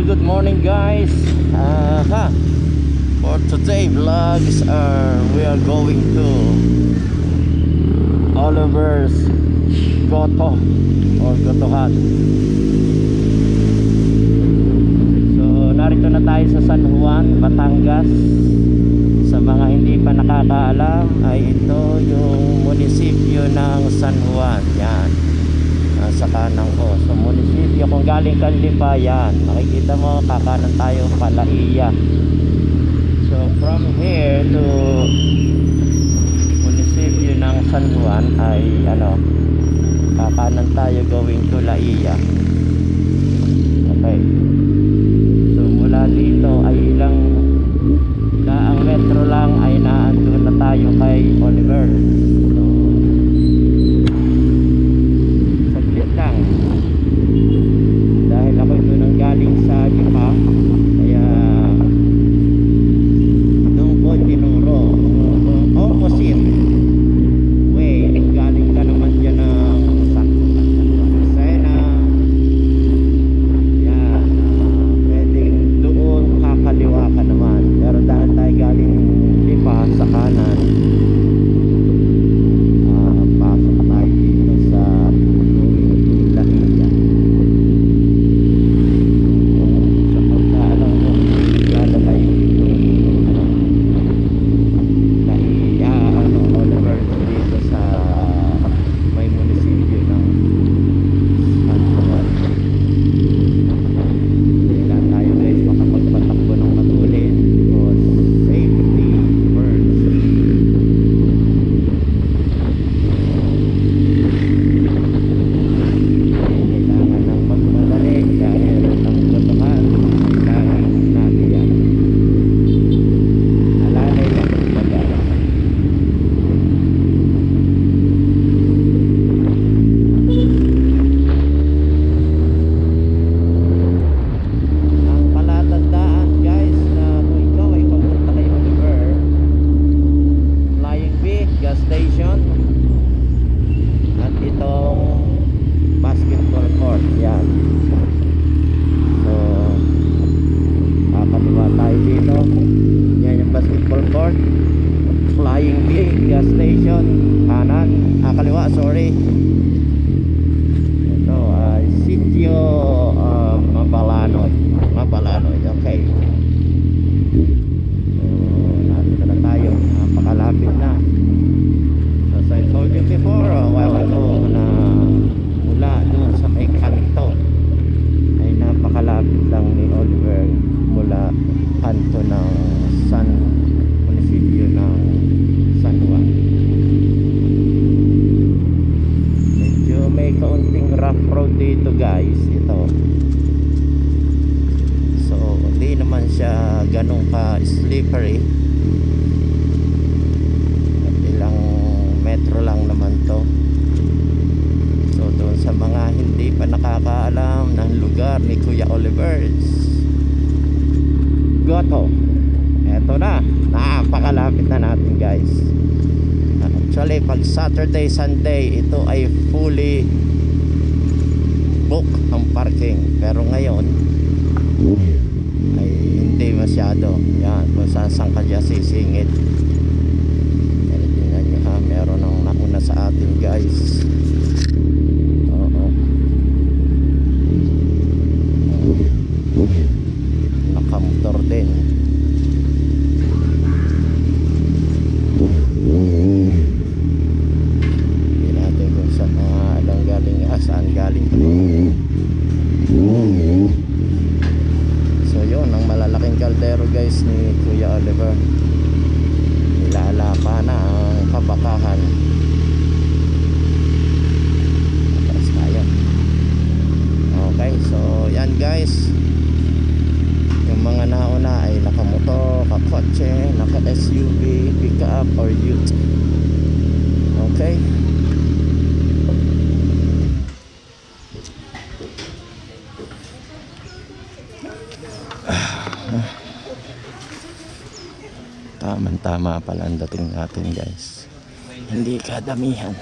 good morning guys. For today vlogs we are going to Oliver's Goto or Gotohan. So narito na tayo sa San Juan, Batangas. Sa mga hindi pa nakakaalam ay ito yung munisipyo ng San Juan. Yan, sa kanan ko. So munisipyo, kung galing Kanlipa, yan makikita mo, kakanan tayo Palaiya. So from here to munisipyo ng San Juan ay kakanan tayo going to Laiya. Okay, so mula dito ay ilang daang metro lang ay naandun na tayo kay Oliver. So saglit lang, dahil ako ito nang galing sa Lipa, kaya doon ko tinuro opposite way. Galing ka naman dyan ng Sena, yan, pwedeng doon kakaliwa ka naman, pero dahil tayo galing Lipa sa kanan, pasok tayo dito sa Laiya. Sa pagkaalam ko, lalagay Laiya, Oliver, dito sa may munisipyo ng San Juan. Kailan tayo guys makapagpatakbo ng matulin, because safety first. Kailangan ng magmadali dahil ang Gotohan, kailangan natin yan. Alalay lang kumbaga. Ang palatandaan guys, na kung ikaw ay papunta kay Oliver, Flying V gas station at itong basketball court, yan. So kakaliwa tayo dito, yan yung basketball court. Flying V gas station kanan, kaliwa, sorry. Ito ay sitio Mabaloy. Okay, so nandito na tayo, napakalapit na. As I told you before a while ago, na mula doon sa may kanto ay napakalapit lang ni Oliver, mula kanto ng munisipyo ng San Juan. Medyo may kaunting rough road dito guys, ito. So hindi naman siya ganun ka slippery, at ilang metro lang naman to. So doon sa mga hindi pa nakakaalam ng lugar ni Kuya Oliver's Goto, eto na, napakalapit na natin guys. Actually pag Saturday, Sunday, ito ay fully book ang parking, pero ngayon ay hindi masyado. Yan, kung saan ka dyan sisingit. Pero tingnan nyo ha, meron ng nauna sa atin guys. Oo, nakamotor din. Hindi natin kung saan alang galing, saan galing. So yun, ang malalaking kaldero guys ni Kuya Oliver. Nilala pa na ang kabakahan. Atras tayo. Okay, so yan guys, yung mga nauna ay nakamotor, kakotse, naka-SUV, pick-up or ute. Okay, tama pala ang dating natin guys, hindi kadamihan.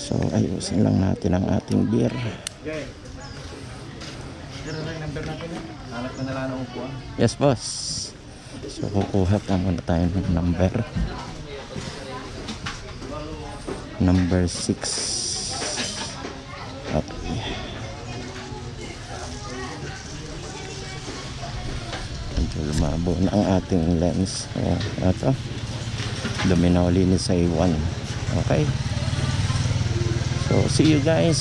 So ayusin lang natin ang ating beer. Okay. Pero na yung number natin eh. Hanap ko na lang ang upuan. Yes boss. So kukuha pa muna tayo ng number. Number 6. Okay. Medyo lumabo na ang ating lens. So ito, luminaw linis sa A1. Okay. So see you guys